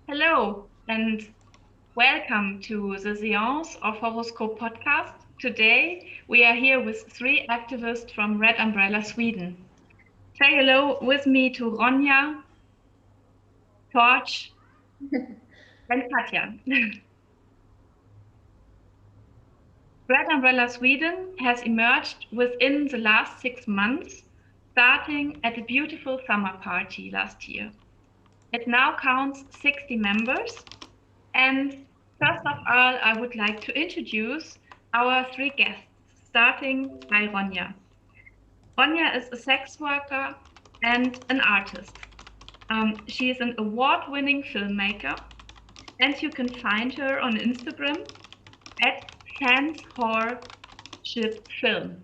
Hello and welcome to the Séance of Horoscope podcast. Today we are here with three activists from Red Umbrella Sweden. Say hello with me to Ronja, Torch, and Katya. Red Umbrella Sweden has emerged within the last 6 months, starting at a beautiful summer party last year. It now counts 60 members. And first of all, I would like to introduce our three guests, starting by Ronja. Ronja is a sex worker and an artist. She is an award-winning filmmaker, and you can find her on Instagram at Film.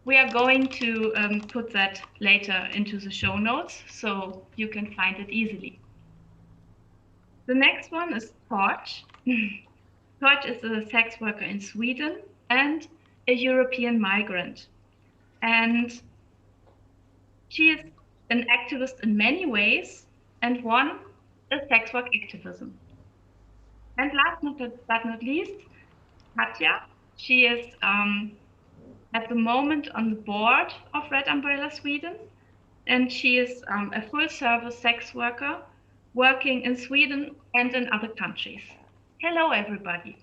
We are going to put that later into the show notes, so you can find it easily. The next one is Torch. Torch is a sex worker in Sweden and a European migrant. And she is an activist in many ways, and one is sex work activism. And last but not least, Katya. She is at the moment on the board of Red Umbrella Sweden, and she is a full-service sex worker working in Sweden and in other countries. Hello, everybody.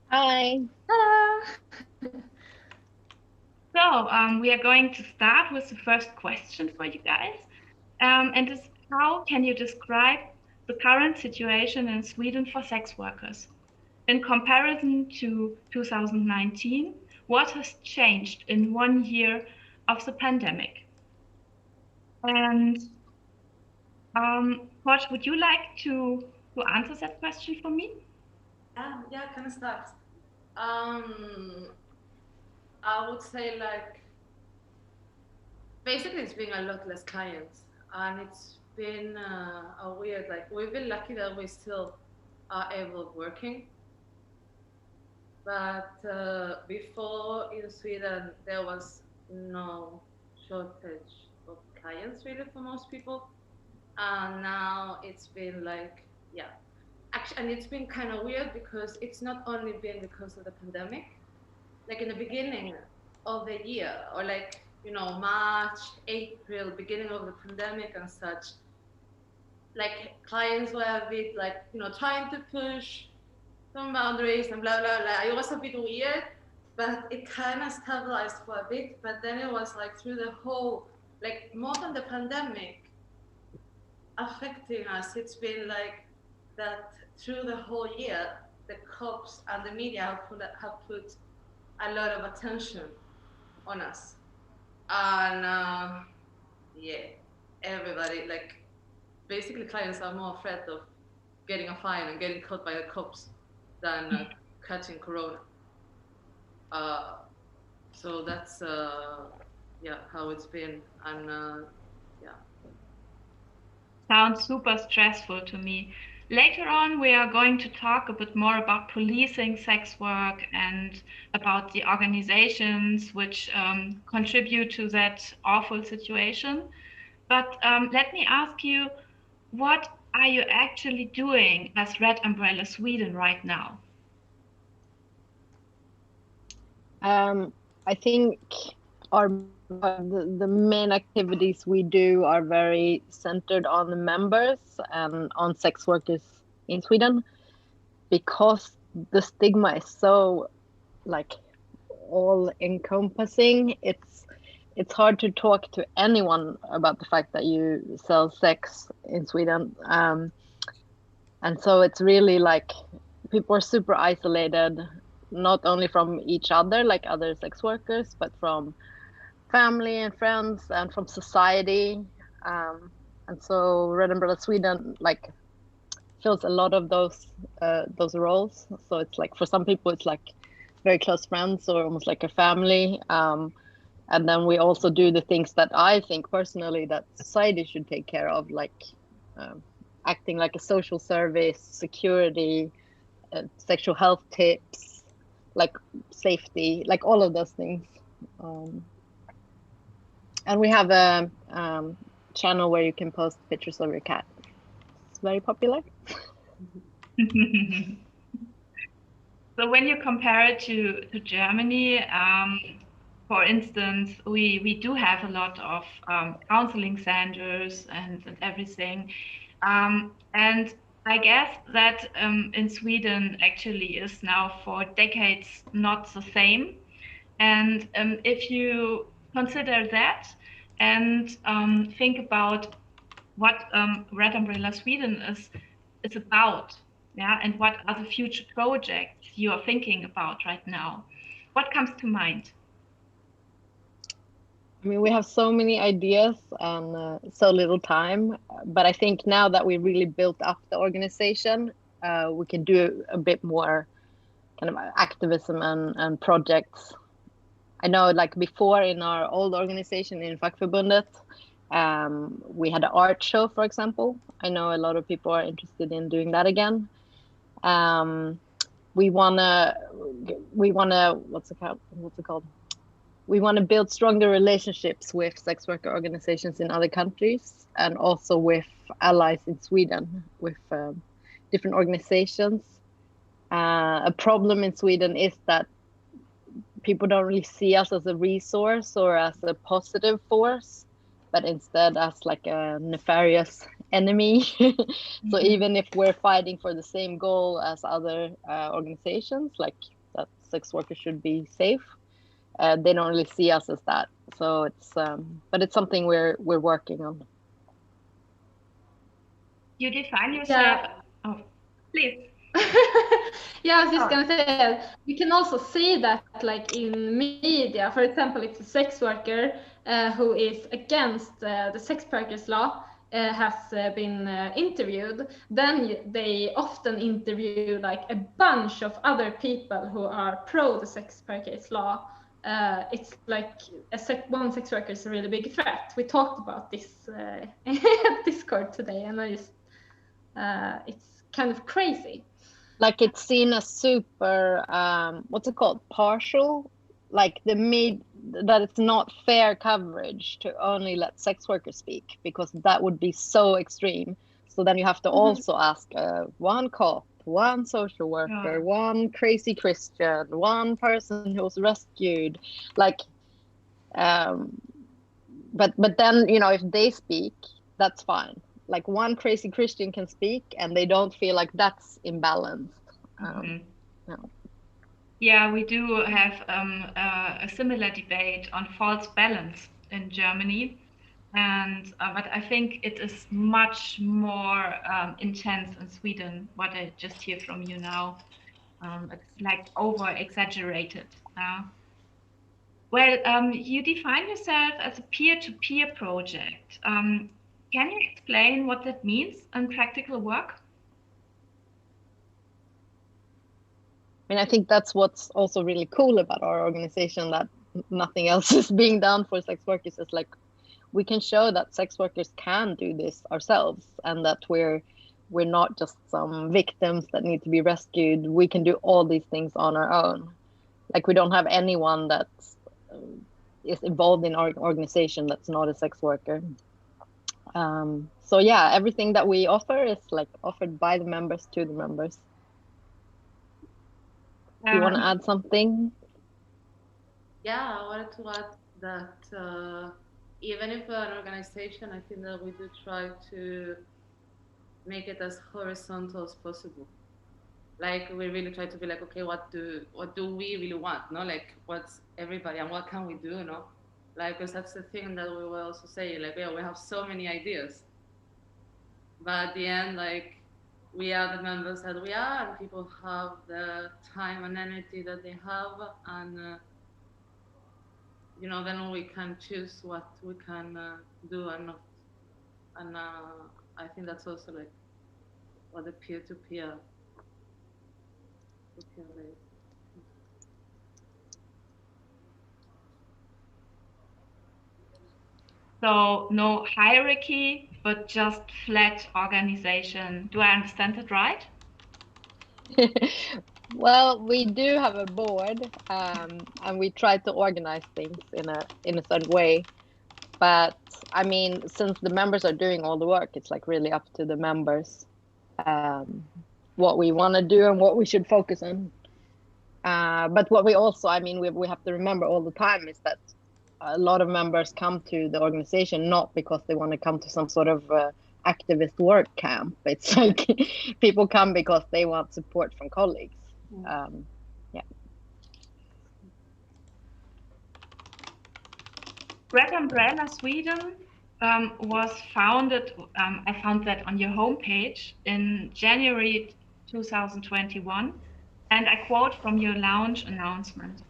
Hi. Hello. So we are going to start with the first question for you guys. And is how can you describe the current situation in Sweden for sex workers? In comparison to 2019, what has changed in 1 year of the pandemic? And Posh, would you like to answer that question for me? Yeah, can I start? I would say basically it's been a lot less clients, and it's been a weird, we've been lucky that we still are able of working. But before in Sweden, there was no shortage of clients really for most people. And now it's been actually, and it's been kind of weird because it's not only been because of the pandemic. Like in the beginning of the year, or March, April, beginning of the pandemic and such, like clients were a bit trying to push some boundaries and blah blah blah. It was a bit weird, but it kind of stabilized for a bit. But then it was through the whole, more than the pandemic affecting us, it's been that through the whole year, the cops and the media have put a lot of attention on us. And everybody, basically clients are more afraid of getting a fine and getting caught by the cops than catching corona. So that's how it's been. And Sounds super stressful to me. Later on, we are going to talk a bit more about policing sex work and about the organizations which contribute to that awful situation. But let me ask you, what are you actually doing as Red Umbrella Sweden right now? I think the main activities we do are very centered on the members and on sex workers in Sweden, because the stigma is so all encompassing. It's hard to talk to anyone about the fact that you sell sex in Sweden, and so it's really people are super isolated, not only from each other, like other sex workers, but from family and friends and from society. And so Red Umbrella Sweden fills a lot of those roles. So it's for some people it's very close friends or almost like a family. And then we also do the things that I think personally that society should take care of, acting like a social service, security, sexual health tips, safety, all of those things. And we have channel where you can post pictures of your cat. It's very popular. So when you compare it to Germany, for instance, we do have a lot of counseling centers and everything. And I guess that in Sweden actually is now for decades not the same. And if you consider that and think about what Red Umbrella Sweden is about, yeah, and what are the future projects you are thinking about right now, what comes to mind? I mean, we have so many ideas and so little time, but I think now that we really built up the organization, we can do a bit more kind of activism and projects. I know, like before in our old organization in Fackförbundet, we had an art show, for example. I know a lot of people are interested in doing that again. We wanna, what's it called? We want to build stronger relationships with sex worker organizations in other countries and also with allies in Sweden, with different organizations. A problem in Sweden is that people don't really see us as a resource or as a positive force, but instead as like a nefarious enemy. So even if we're fighting for the same goal as other organizations, like that sex workers should be safe, they don't really see us as that. So it's, but it's something we're working on. You define yourself. Yeah. Oh, please. Yeah, I was just gonna say, we can also see that like in media, for example, if a sex worker who is against the sex workers law has been interviewed, then they often interview like a bunch of other people who are pro the sex workers law. It's like one sex worker is a really big threat. We talked about this in Discord today, and it's kind of crazy. Like it's seen as super, what's it called? Partial, like that it's not fair coverage to only let sex workers speak, because that would be so extreme. So then you have to also ask one cop, one social worker, one crazy Christian, one person who was rescued, like, but then, you know, if they speak, that's fine. Like one crazy Christian can speak and they don't feel like that's imbalanced. No. Yeah, we do have a similar debate on false balance in Germany. And but I think it is much more intense in Sweden, what I just hear from you now. It's like over exaggerated. Well, you define yourself as a peer-to-peer project. Can you explain what that means in practical work? I mean, I think that's what's also really cool about our organization, that nothing else is being done for sex workers. Is like we can show that sex workers can do this ourselves, and that we're not just some victims that need to be rescued. We can do all these things on our own. Like we don't have anyone that is involved in our organization that's not a sex worker. So yeah, everything that we offer is like offered by the members to the members. You want to add something? Yeah, I wanted to add that even if we're an organization, I think that we do try to make it as horizontal as possible. Like we really try to be like, okay, what do we really want? No, like what's everybody and what can we do? No, like because that's the thing that we will also say. Like yeah, we have so many ideas, but at the end, like we are the members that we are, and people have the time and energy that they have, and you know, then we can choose what we can do and not. And I think that's also like what the peer-to-peer. So no hierarchy, but just flat organization. Do I understand it right? Well, we do have a board, and we try to organize things in a certain way. But I mean, since the members are doing all the work, it's like really up to the members what we want to do and what we should focus on. But what we also, I mean, we have to remember all the time is that a lot of members come to the organization not because they want to come to some sort of activist work camp. It's like people come because they want support from colleagues. Bread Umbrella Sweden was founded, I found that on your homepage, in January 2021, and I quote from your launch announcement.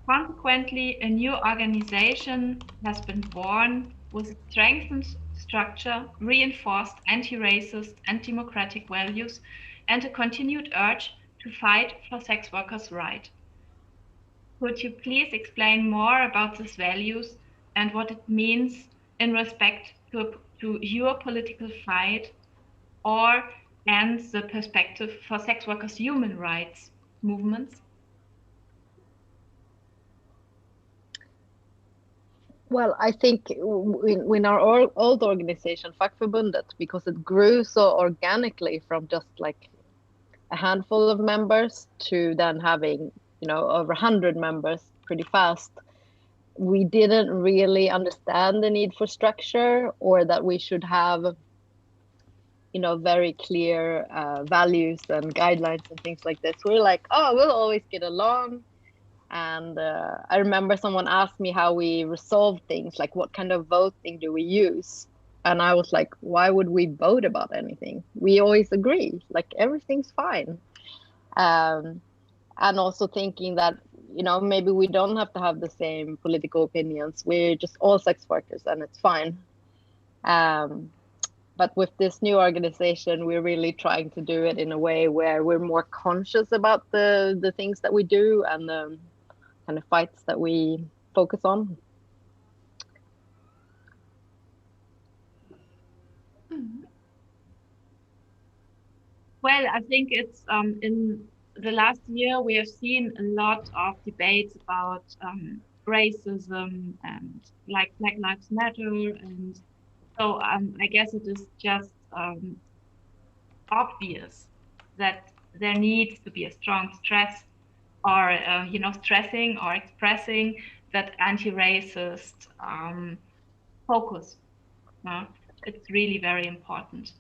Consequently, a new organization has been born with a strengthened structure, reinforced anti-racist and democratic values, and a continued urge to fight for sex workers' rights. Could you please explain more about these values and what it means in respect to your political fight and the perspective for sex workers' human rights movements? Well, I think in our old organization, Fackförbundet, because it grew so organically from just like a handful of members to then having, over 100 members pretty fast, we didn't really understand the need for structure or that we should have, very clear values and guidelines and things like this. We're like, oh, we'll always get along. And I remember someone asked me how we resolve things, like what kind of voting do we use? And I was like, why would we vote about anything? We always agree, like everything's fine. And also thinking that, maybe we don't have to have the same political opinions. We're just all sex workers and it's fine. But with this new organization, we're really trying to do it in a way where we're more conscious about the things that we do and the kind of fights that we focus on. Well, I think it's in the last year we have seen a lot of debates about racism and like Black Lives Matter, and so I guess it is just obvious that there needs to be a strong stress or stressing or expressing that anti-racist focus. It's really very important.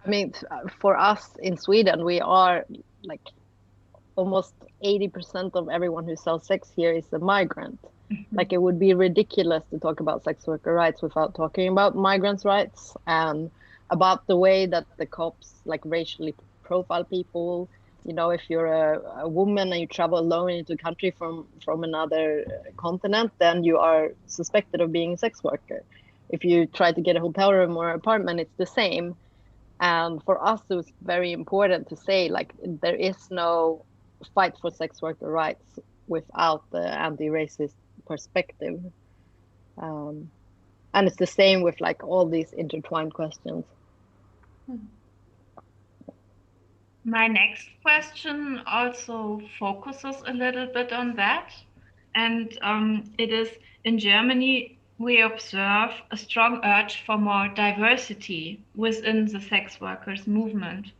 I mean, for us in Sweden, we are like almost 80% of everyone who sells sex here is a migrant. Like it would be ridiculous to talk about sex worker rights without talking about migrants' rights and about the way that the cops like racially profile people. If you're a woman and you travel alone into a country from another continent, then you are suspected of being a sex worker. If you try to get a hotel room or apartment, it's the same. And for us, it was very important to say, like, there is no fight for sex worker rights without the anti-racist perspective. And it's the same with like all these intertwined questions. My next question also focuses a little bit on that. And it is, in Germany, we observe a strong urge for more diversity within the sex workers movement.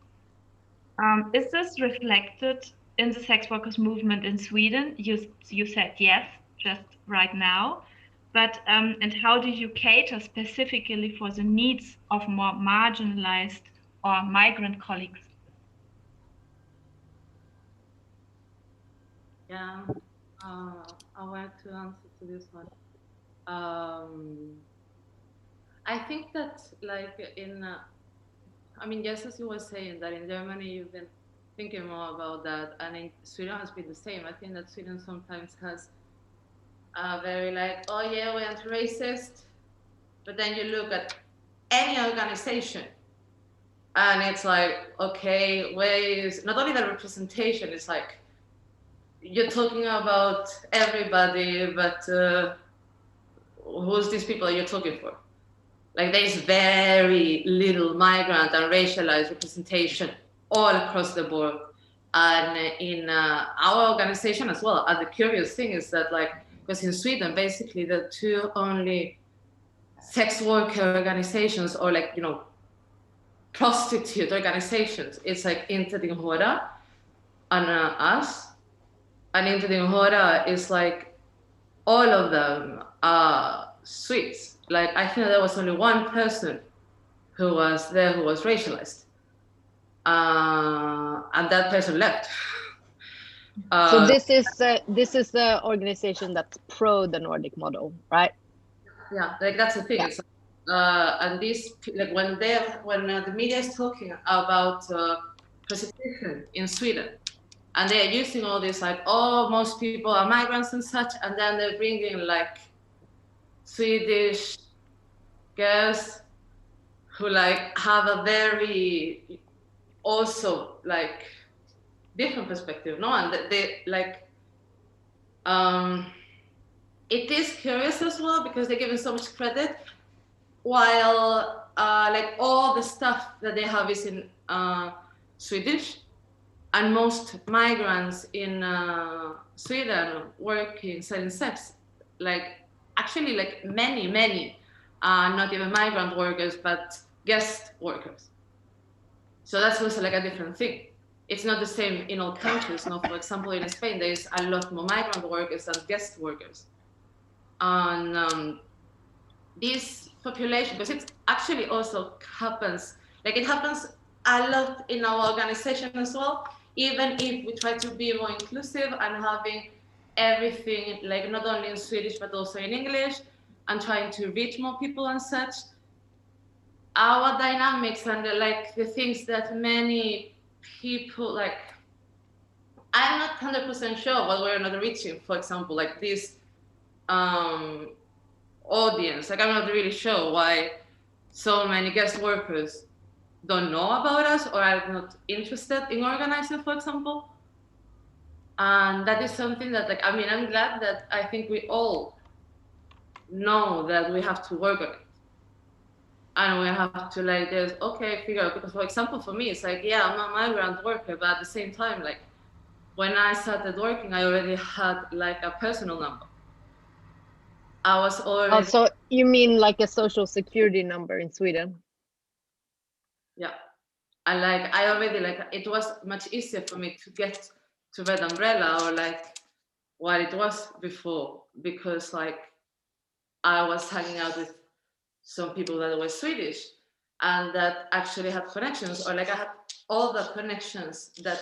Is this reflected in the sex workers movement in Sweden? You said yes, just right now. But and how do you cater specifically for the needs of more marginalized or migrant colleagues? Yeah, I want to answer to this one. I think that like just as you were saying that in Germany you've been thinking more about that, and in Sweden has been the same. I think that Sweden sometimes has very like, oh yeah, we're anti-racist, but then you look at any organization and it's like, okay, where is not only the representation, it's like you're talking about everybody, but who's these people you're talking for? Like there's very little migrant and racialized representation all across the board. And in our organization as well. And the curious thing is that like, because in Sweden, basically the two only sex worker organizations or like, you know, prostitute organizations. It's like Inte din hora and us. And Inte din hora is like all of them are Swedes. Like I think there was only one person who was there who was racialized. And that person left. So this is the organization that's pro the Nordic model, right? Yeah, like that's the thing. Yeah. It's and this like when the media is talking about prostitution in Sweden, and they are using all this like, oh, most people are migrants and such, and then they're bringing like Swedish girls who like have a very also like different perspective, no? And they like it is curious as well because they're given so much credit, while like all the stuff that they have is in Swedish, and most migrants in Sweden working selling sex, like actually like many not even migrant workers but guest workers. So that's also like a different thing. It's not the same in all countries. No, for example, in Spain, there is a lot more migrant workers than guest workers. And this population, because it actually also happens, like it happens a lot in our organization as well, even if we try to be more inclusive and having everything, like not only in Swedish, but also in English, and trying to reach more people and such. Our dynamics and like the things that many people like, I'm not 100% sure what we're not reaching. For example, like this audience, like I'm not really sure why so many guest workers don't know about us or are not interested in organizing, for example. And that is something that, like, I mean, I'm glad that I think we all know that we have to work on it. And we have to like, there's, okay, figure out, because for example, for me, it's like, yeah, I'm a migrant worker, but at the same time, like, when I started working, I already had like a personal number. I was already... Oh, so you mean like a social security number in Sweden? Yeah. And like, I already, like, it was much easier for me to get to Red Umbrella or like what it was before, because like, I was hanging out with some people that were Swedish and that actually had connections, or like I had all the connections that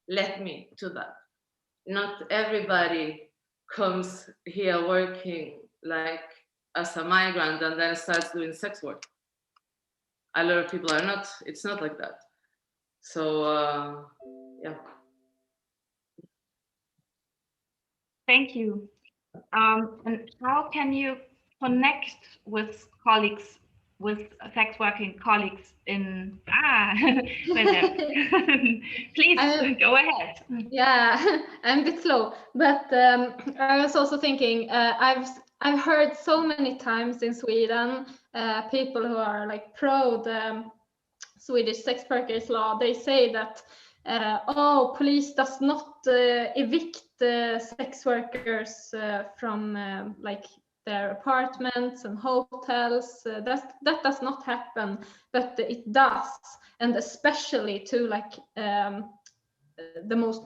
led me to that. Not everybody comes here working like as a migrant and then starts doing sex work. A lot of people are not, it's not like that. So, yeah. Thank you. And how can you connect with colleagues, with sex working colleagues in please go ahead. Yeah, I'm a bit slow, but I was also thinking, I've heard so many times in Sweden, people who are like pro the Swedish sex workers law, they say that oh, police does not evict sex workers from like their apartments and hotels. That does not happen, but it does, and especially to like the most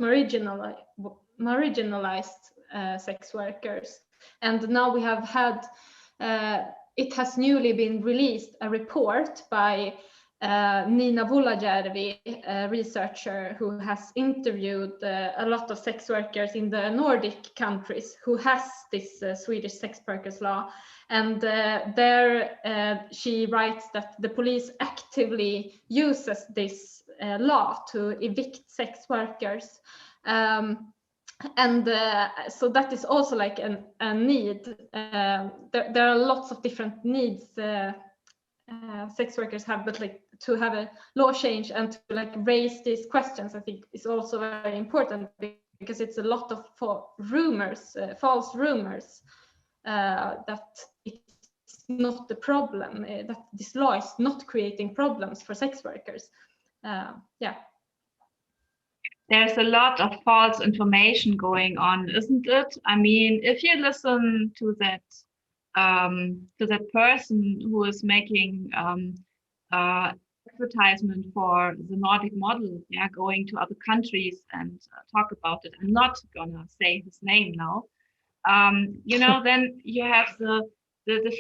marginalized sex workers. And now we have had, it has newly been released a report by Nina Vuolajärvi, a researcher who has interviewed a lot of sex workers in the Nordic countries who has this Swedish sex workers law. And there she writes that the police actively uses this law to evict sex workers. So that is also like a need. There are lots of different needs sex workers have, but like to have a law change and to like raise these questions, I think is also very important, because it's a lot of rumors, false rumors, that it's not the problem, that this law is not creating problems for sex workers. Yeah. There's a lot of false information going on, isn't it? I mean, if you listen to that to that person who is making advertisement for the Nordic model, yeah, going to other countries and talk about it. I'm not gonna say his name now. You know, then you have the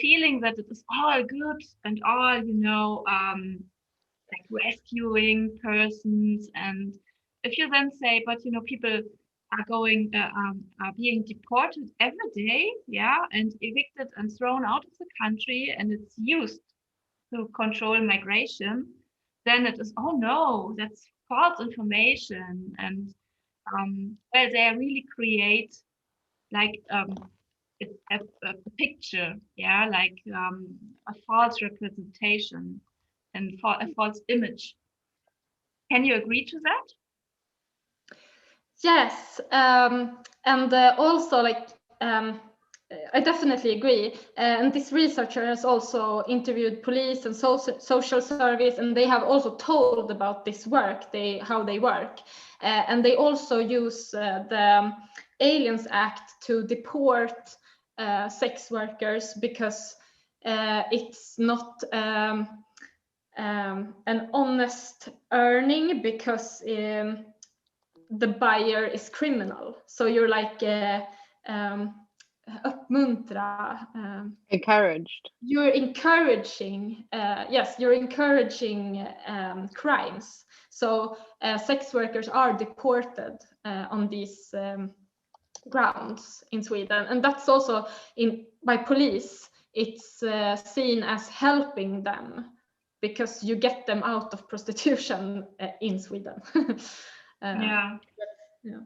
feeling that it is all good and all, you know, like rescuing persons. And if you then say, but you know, people are being deported every day, yeah, and evicted and thrown out of the country, and it's used to control migration, then it is, oh no, that's false information. And well, they really create like a picture, yeah, like a false representation and a false image. Can you agree to that? Yes, and also like I definitely agree. And this researcher has also interviewed police and social service, and they have also told about this work, how they work, and they also use the Aliens Act to deport sex workers because it's not an honest earning, because the buyer is criminal. So you're like uppmuntra. Encouraged. You're encouraging, yes, you're encouraging crimes. So sex workers are deported on these grounds in Sweden, and that's also by police. It's seen as helping them because you get them out of prostitution in Sweden. Yeah. Yeah.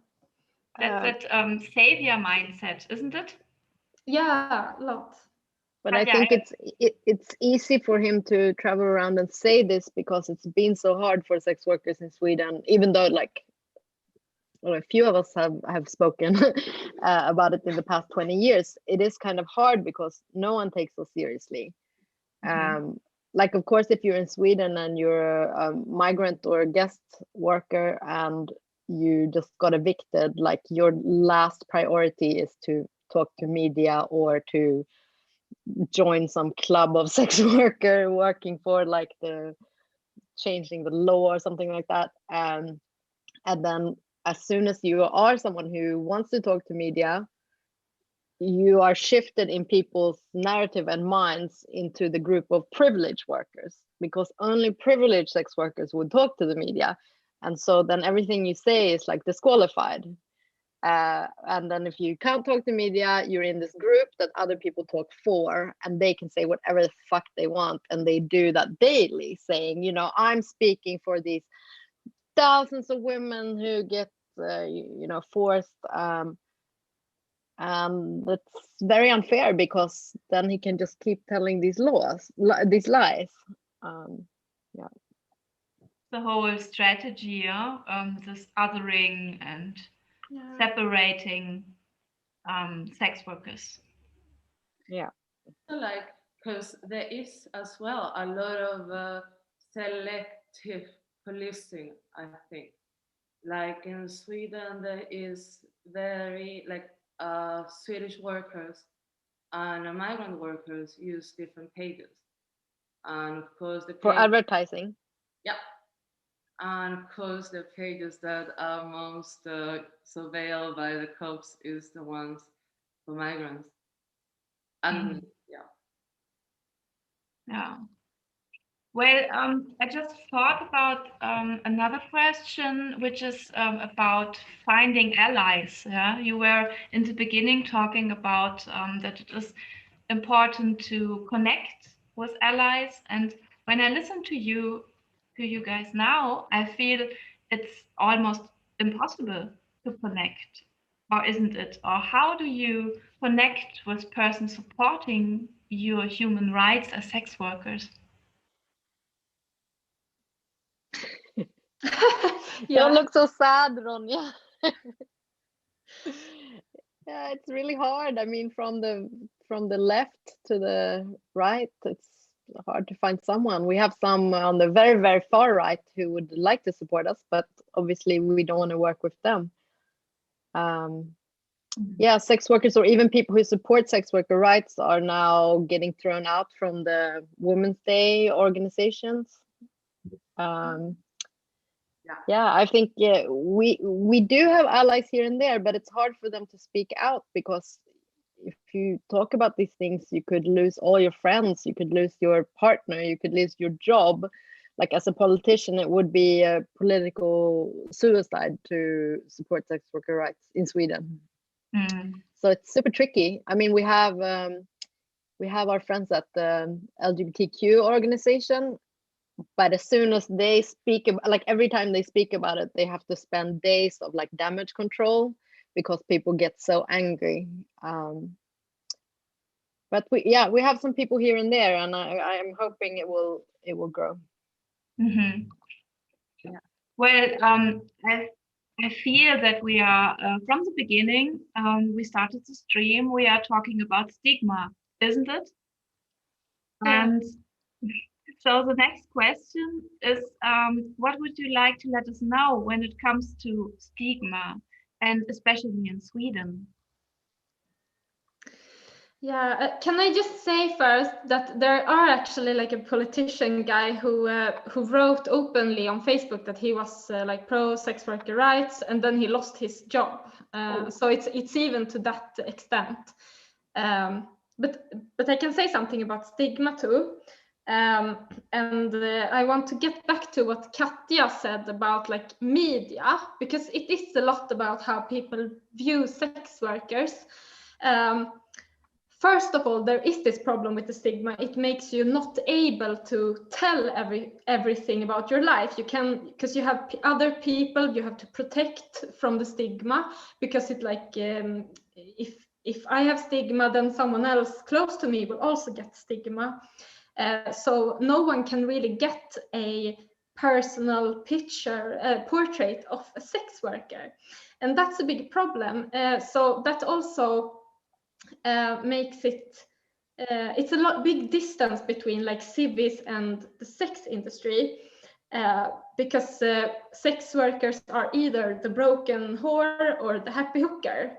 That's that savior mindset, isn't it? Yeah, a lot. But I think it's easy for him to travel around and say this because it's been so hard for sex workers in Sweden, even though like, well, a few of us have spoken about it in the past 20 years. It is kind of hard because no one takes us seriously. Like, of course, if you're in Sweden and you're a migrant or a guest worker and you just got evicted, like your last priority is to talk to media or to join some club of sex worker working for like the changing the law or something like that. And then as soon as you are someone who wants to talk to media, you are shifted in people's narrative and minds into the group of privileged workers, because only privileged sex workers would talk to the media. And so then everything you say is like disqualified. And then if you can't talk to media, you're in this group that other people talk for, and they can say whatever the fuck they want. And they do that daily, saying, you know, I'm speaking for these thousands of women who get, you know, forced. And that's very unfair because then he can just keep telling these these lies. Yeah. The whole strategy, this othering and separating sex workers. Yeah. Like, because there is as well a lot of selective policing, I think. Like in Sweden, there is very like Swedish workers and migrant workers use different pages, and of course the For advertising. Yeah, and of course the pages that are most surveilled by the cops is the ones for migrants. And yeah. Well, I just thought about another question, which is about finding allies. Yeah, you were in the beginning talking about that it is important to connect with allies, and when I listen to you guys now, I feel it's almost impossible to connect, or isn't it? Or how do you connect with persons supporting your human rights as sex workers? Don't look so sad, Ronja. Yeah, it's really hard. I mean, from the left to the right, it's hard to find someone. We have some on the very, very far right who would like to support us, but obviously we don't want to work with them. Yeah, sex workers or even people who support sex worker rights are now getting thrown out from the Women's Day organizations. Yeah, I think we do have allies here and there, but it's hard for them to speak out, because if you talk about these things, you could lose all your friends, you could lose your partner, you could lose your job. Like as a politician, it would be a political suicide to support sex worker rights in Sweden. So it's super tricky. I mean, we have our friends at the LGBTQ organization, but as soon as they speak about, like every time they speak about it, they have to spend days of like damage control because people get so angry. But we have some people here and there, and I am hoping it will grow. Mm-hmm. Yeah. Well, I feel that we are from the beginning. We started the stream. We are talking about stigma, isn't it? Yeah. And so the next question is, what would you like to let us know when it comes to stigma, and especially in Sweden? Yeah, can I just say first that there are actually like a politician guy who wrote openly on Facebook that he was like pro sex worker rights, and then he lost his job. So it's even to that extent. But I can say something about stigma too. And I want to get back to what Katya said about like media, because it is a lot about how people view sex workers. First of all, there is this problem with the stigma. It makes you not able to tell everything about your life. You can, because you have other people you have to protect from the stigma, because it like if I have stigma, then someone else close to me will also get stigma. So no one can really get a personal picture, portrait of a sex worker, and that's a big problem. So that also makes it it's a big distance between like civis and the sex industry, because sex workers are either the broken whore or the happy hooker,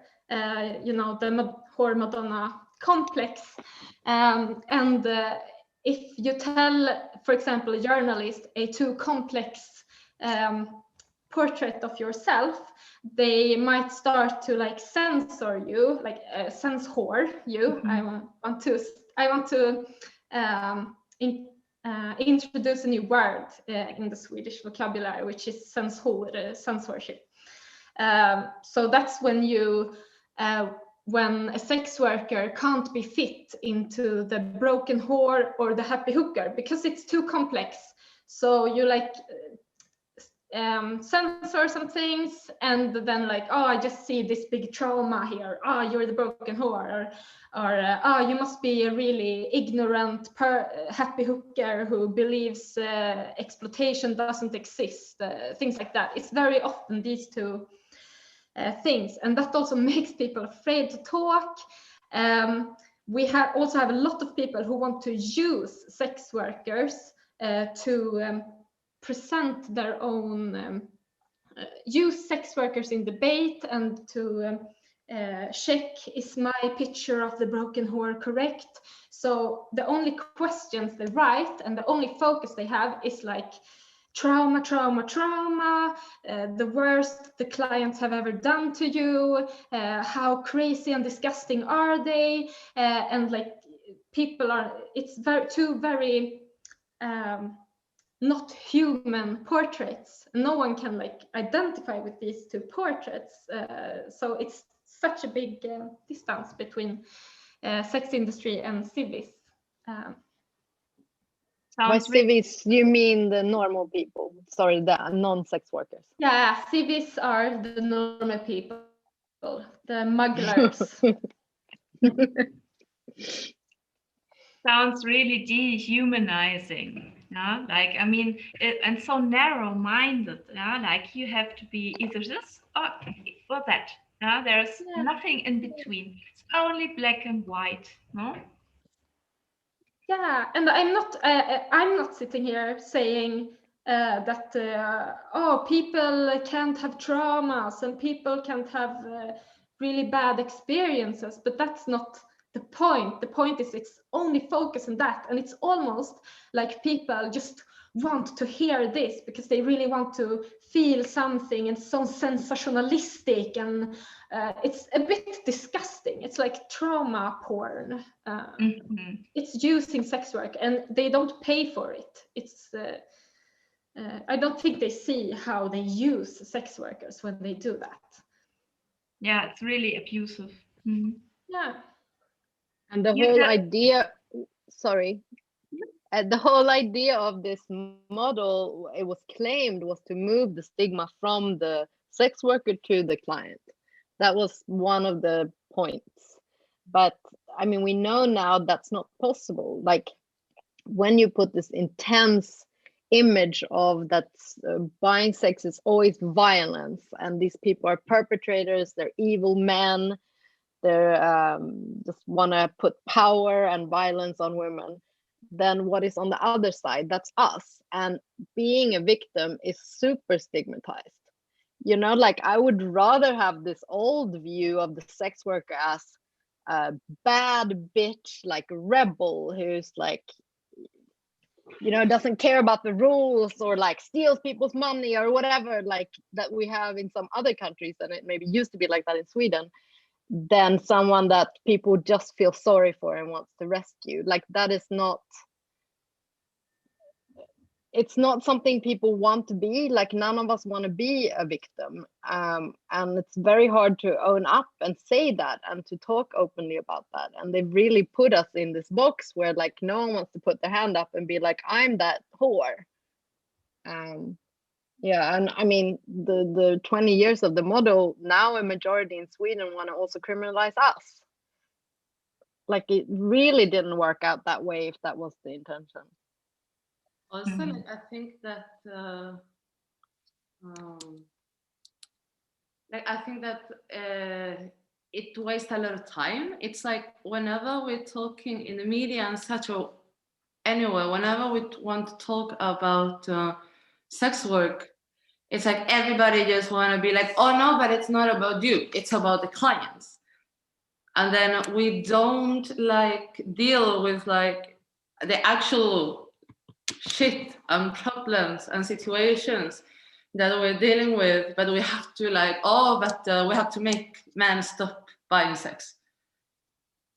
you know, the whore Madonna complex. And if you tell, for example, a journalist a too complex portrait of yourself, they might start to like censor you, like censor you. I want to introduce a new word in the Swedish vocabulary, which is censorship. So that's when you when a sex worker can't be fit into the broken whore or the happy hooker because it's too complex. So you like censor some things, and then like, oh, I just see this big trauma here. Oh, you're the broken whore, or oh, you must be a really ignorant happy hooker who believes exploitation doesn't exist. Things like that. It's very often these two things, and that also makes people afraid to talk. We also have a lot of people who want to use sex workers to present their own, use sex workers in debate and to check, is my picture of the broken whore correct? So the only questions they write and the only focus they have is like trauma, trauma, trauma, the worst the clients have ever done to you, how crazy and disgusting are they, and like people are, it's very not human portraits. No one can like identify with these two portraits. So it's such a big distance between sex industry and civis. By civis, you mean the normal people? Sorry, the non-sex workers. Yeah, civis are the normal people, the mugglers. Sounds really dehumanizing. Yeah, like, I mean, and so narrow-minded. Yeah, like you have to be either this or that. Yeah, there's nothing in between. It's only black and white. No. Yeah, and I'm not sitting here saying that oh, people can't have traumas and people can't have really bad experiences, but that's not the point. The point is it's only focus on that, and it's almost like people just want to hear this because they really want to feel something, and so sensationalistic, and it's a bit disgusting. It's like trauma porn. It's using sex work, and they don't pay for it. It's I don't think they see how they use sex workers when they do that. Yeah, it's really abusive. Yeah. And the whole idea, sorry, the whole idea of this model, it was claimed, was to move the stigma from the sex worker to the client. That was one of the points. But I mean, we know now that's not possible. Like when you put this intense image of that buying sex is always violence, and these people are perpetrators, they're evil men, they're just want to put power and violence on women, then what is on the other side? That's us. And being a victim is super stigmatized. You know, like I would rather have this old view of the sex worker as a bad bitch, like a rebel who's like, you know, doesn't care about the rules, or like steals people's money or whatever, like that we have in some other countries, and it maybe used to be like that in Sweden, than someone that people just feel sorry for and wants to rescue. Like that is not, it's not something people want to be. Like none of us want to be a victim, and it's very hard to own up and say that and to talk openly about that. And they've really put us in this box where like no one wants to put their hand up and be like, I'm that whore. Yeah, and I mean the 20 years of the model, now a majority in Sweden want to also criminalize us. Like it really didn't work out that way if that was the intention. Also, like, I think that it wastes a lot of time. It's like whenever we're talking in the media and such, or anywhere, whenever we want to talk about sex work, it's like everybody just want to be like, oh no, but it's not about you, it's about the clients. And then we don't like deal with like the actual shit and problems and situations that we're dealing with, but we have to like, we have to make men stop buying sex.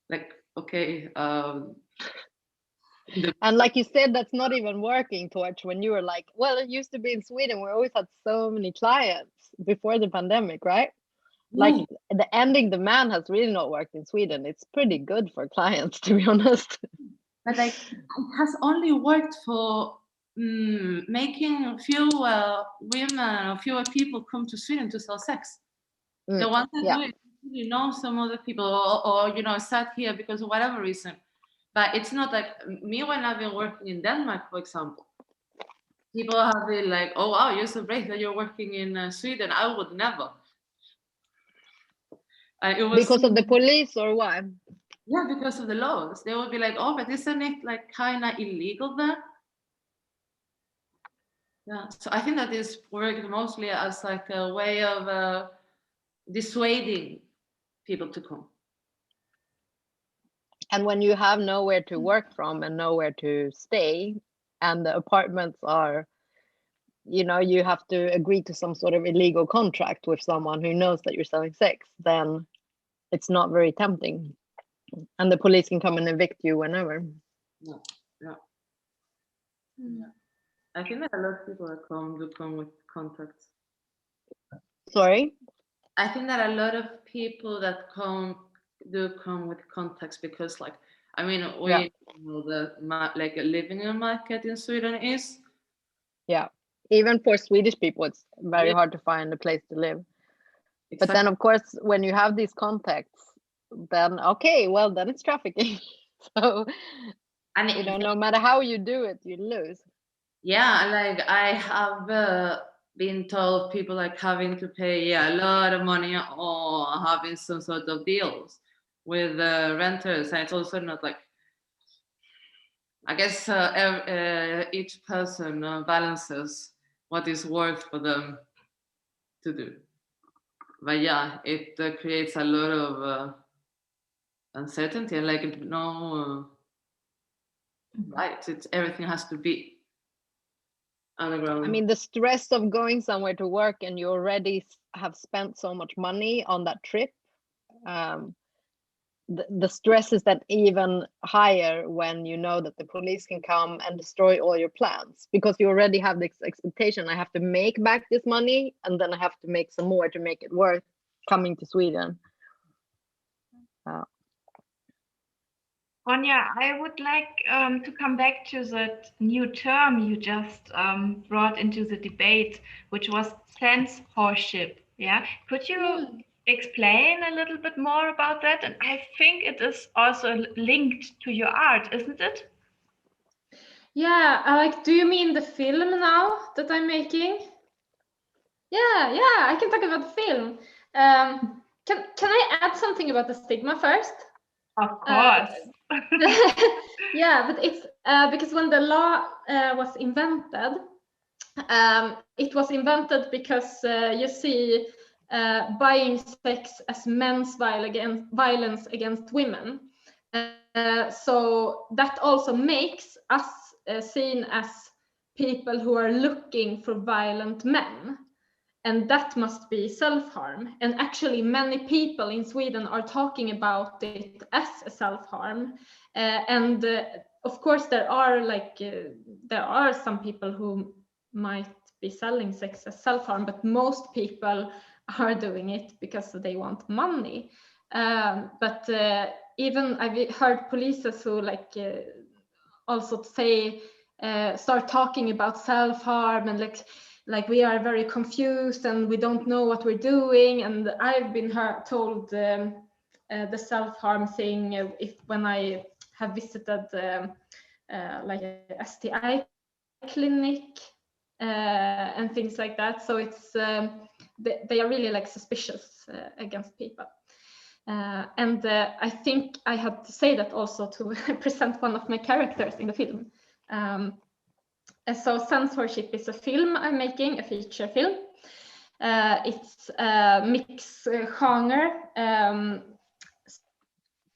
Like, okay. And like you said, that's not even working, Torch, when you were like, well, it used to be in Sweden, we always had so many clients before the pandemic, right? Like the ending demand has really not worked in Sweden. It's pretty good for clients, to be honest. But like it has only worked for making fewer women or fewer people come to Sweden to sell sex. The ones that do it, you know, some other people, or you know, sat here because of whatever reason. But it's not like me when I've been working in Denmark, for example. People have been like, oh wow, you're so brave that you're working in Sweden. I would never. It was because of the police or what? Yeah, because of the laws. They would be like, oh, but isn't it like kind of illegal there? Yeah, so I think that this worked mostly as like a way of dissuading people to come. And when you have nowhere to work from and nowhere to stay, and the apartments are, you know, you have to agree to some sort of illegal contract with someone who knows that you're selling sex, then it's not very tempting. And the police can come and evict you whenever. Yeah. I think that a lot of people that come with contacts. Sorry? I think that a lot of people that come with contacts because, like, I mean, we know that like living in a market in Sweden is. Yeah, even for Swedish people, it's very hard to find a place to live. Exactly. But then, of course, when you have these contacts, then okay, well, then it's trafficking. So, and you know, no matter how you do it, you lose. Yeah, like I have been told people like having to pay a lot of money or having some sort of deals with renters, and it's also not like, I guess each person balances what is worth for them to do. But yeah, it creates a lot of uncertainty and like no right. It's everything has to be underground. I mean, the stress of going somewhere to work and you already have spent so much money on that trip. The stress is that even higher when you know that the police can come and destroy all your plans, because you already have this expectation, I have to make back this money and then I have to make some more to make it worth coming to Sweden. Ronja, I would like to come back to that new term you just brought into the debate, which was censorship. Yeah, could you explain a little bit more about that? And I think it is also linked to your art, isn't it? Yeah, like, do you mean the film now that I'm making? Yeah, I can talk about the film. Can I add something about the stigma first? Of course. Yeah, but it's because when the law was invented, it was invented because you see buying sex as men's violence against women. So that also makes us seen as people who are looking for violent men. And that must be self-harm. And actually many people in Sweden are talking about it as a self-harm. And of course there are some people who might be selling sex as self-harm, but most people are doing it because they want money. But even I've heard police who also say, start talking about self-harm and like we are very confused and we don't know what we're doing. And I've been told the self-harm thing when I have visited like a STI clinic and things like that. So it's they are really like suspicious against people. And I think I had to say that also to present one of my characters in the film. So Censorship is a film I'm making, a feature film. It's a mixed genre.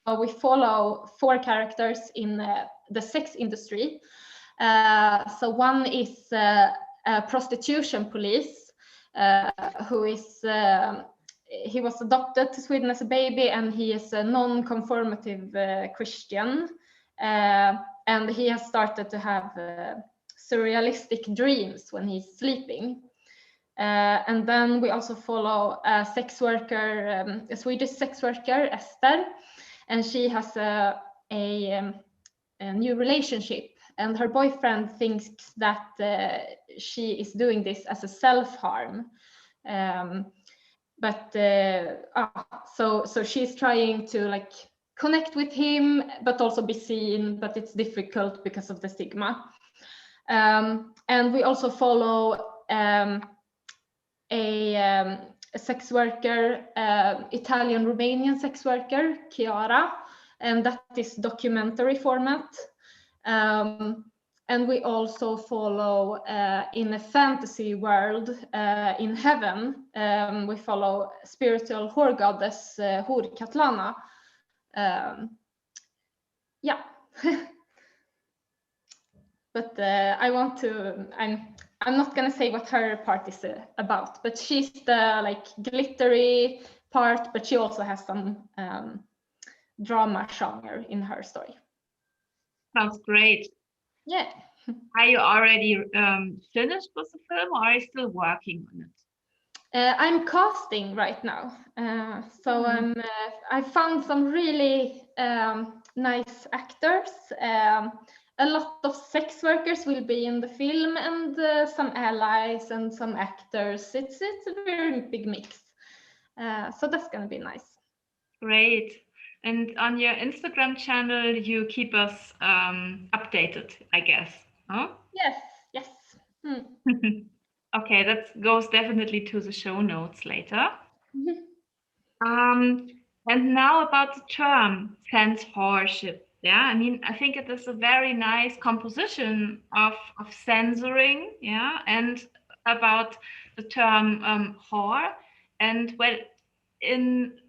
So we follow 4 characters in the sex industry. So one is a prostitution police who is he was adopted to Sweden as a baby, and he is a non-conformative Christian, and he has started to have surrealistic dreams when he's sleeping. And then we also follow a sex worker, a Swedish sex worker, Esther, and she has a new relationship, and her boyfriend thinks that she is doing this as a self-harm. So she's trying to like connect with him, but also be seen, but it's difficult because of the stigma. And we also follow a sex worker, Italian-Romanian sex worker, Chiara, and that is documentary format. And we also follow in a fantasy world in heaven, we follow spiritual whore goddess Katlana. Yeah. But I'm not gonna say what her part is about, but she's the like glittery part, but she also has some drama genre in her story. Sounds great. Yeah. Are you already finished with the film, or are you still working on it? I'm casting right now, so I found some really nice actors. A lot of sex workers will be in the film, and some allies and some actors. It's a very big mix, so that's gonna be nice. Great. And on your Instagram channel, you keep us updated, I guess. Huh? Yes. Okay, that goes definitely to the show notes later. And now about the term censorship. Yeah, I mean, I think it is a very nice composition of censoring, yeah, and about the term whore. And well, in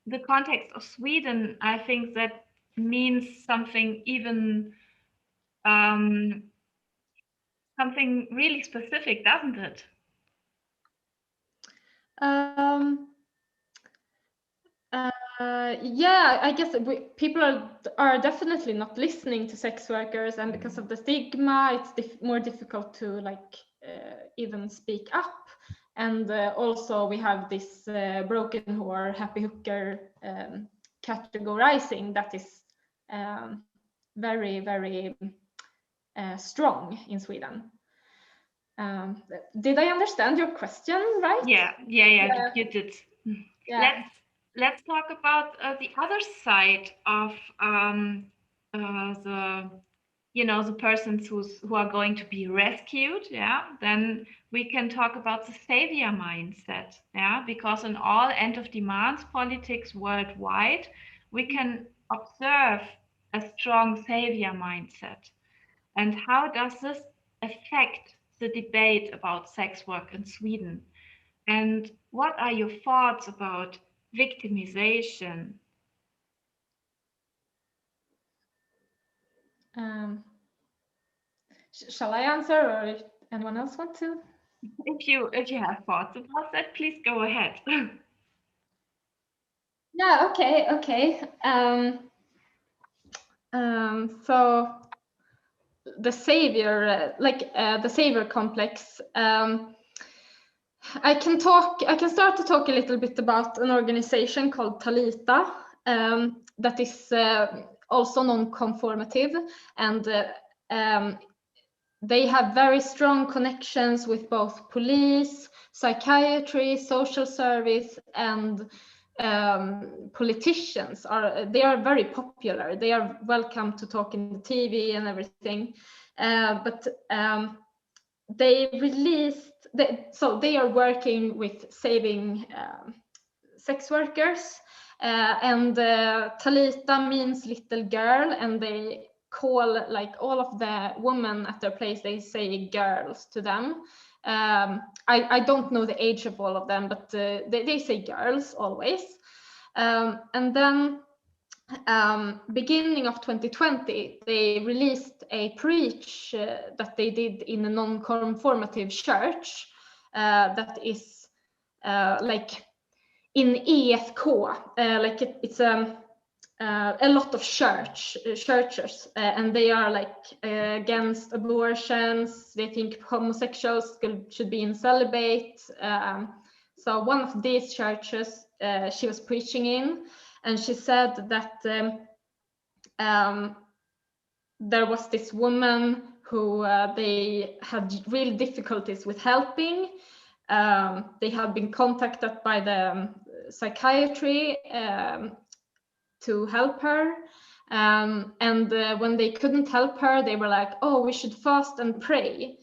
the context of Sweden, I think that means something even something really specific, doesn't it? Yeah, I guess people are definitely not listening to sex workers, and because of the stigma, it's more difficult to like even speak up. And also we have this broken whore, happy hooker categorizing that is very, very strong in Sweden. Did I understand your question right? Yeah, you did. Yeah. Let's talk about the other side of the the persons who are going to be rescued. Yeah, then we can talk about the savior mindset. Yeah, because in all end of demands politics worldwide, we can observe a strong savior mindset. And how does this affect the debate about sex work in Sweden? And what are your thoughts about victimization? Shall I answer, or if anyone else want to? If you have thoughts about that, please go ahead. Yeah. Okay. So the savior, the savior complex. I can start to talk a little bit about an organization called Talita that is also non-conformative, and they have very strong connections with both police, psychiatry, social service, and politicians. They are very popular. They are welcome to talk in the TV and everything. But they released, so they are working with saving sex workers. And Talita means little girl, and they call like all of the women at their place, they say girls to them. I don't know the age of all of them, but they say girls always. And then beginning of 2020, they released a preach that they did in a non-conformative church that is like in EFK, like it's a lot of churches, and they are like against abortions. They think homosexuals should be in celibate. So one of these churches she was preaching in, and she said that there was this woman who they had real difficulties with helping. They had been contacted by the psychiatry to help her. And when they couldn't help her, they were like, oh, we should fast and pray.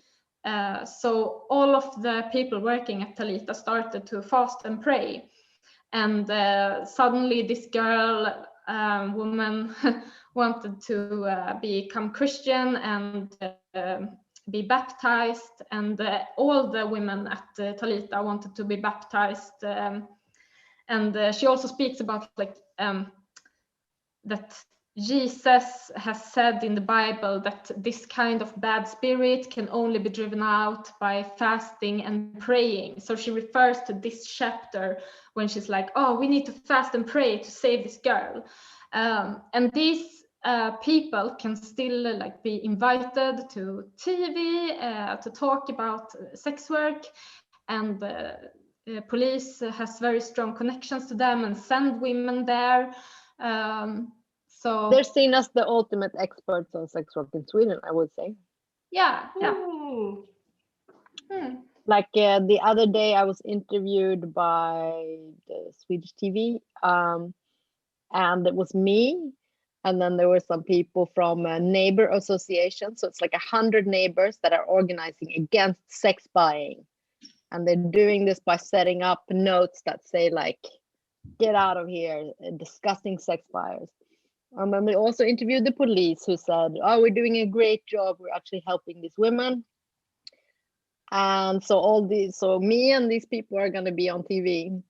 So all of the people working at Talita started to fast and pray. And suddenly this girl, woman, wanted to become Christian and be baptized. And all the women at Talita wanted to be baptized. And she also speaks about like that Jesus has said in the Bible that this kind of bad spirit can only be driven out by fasting and praying. So she refers to this chapter when she's like, oh, we need to fast and pray to save this girl. And these people can still like be invited to TV to talk about sex work, and police has very strong connections to them and send women there. So they're seen as the ultimate experts on sex work in Sweden, I would say. Yeah. Like the other day, I was interviewed by the Swedish TV, and it was me, and then there were some people from a neighbor association. So it's like 100 neighbors that are organizing against sex buying, and they're doing this by setting up notes that say like, "Get out of here, disgusting sex buyers." And then we also interviewed the police, who said, oh, we're doing a great job. We're actually helping these women. And so so me and these people are going to be on TV.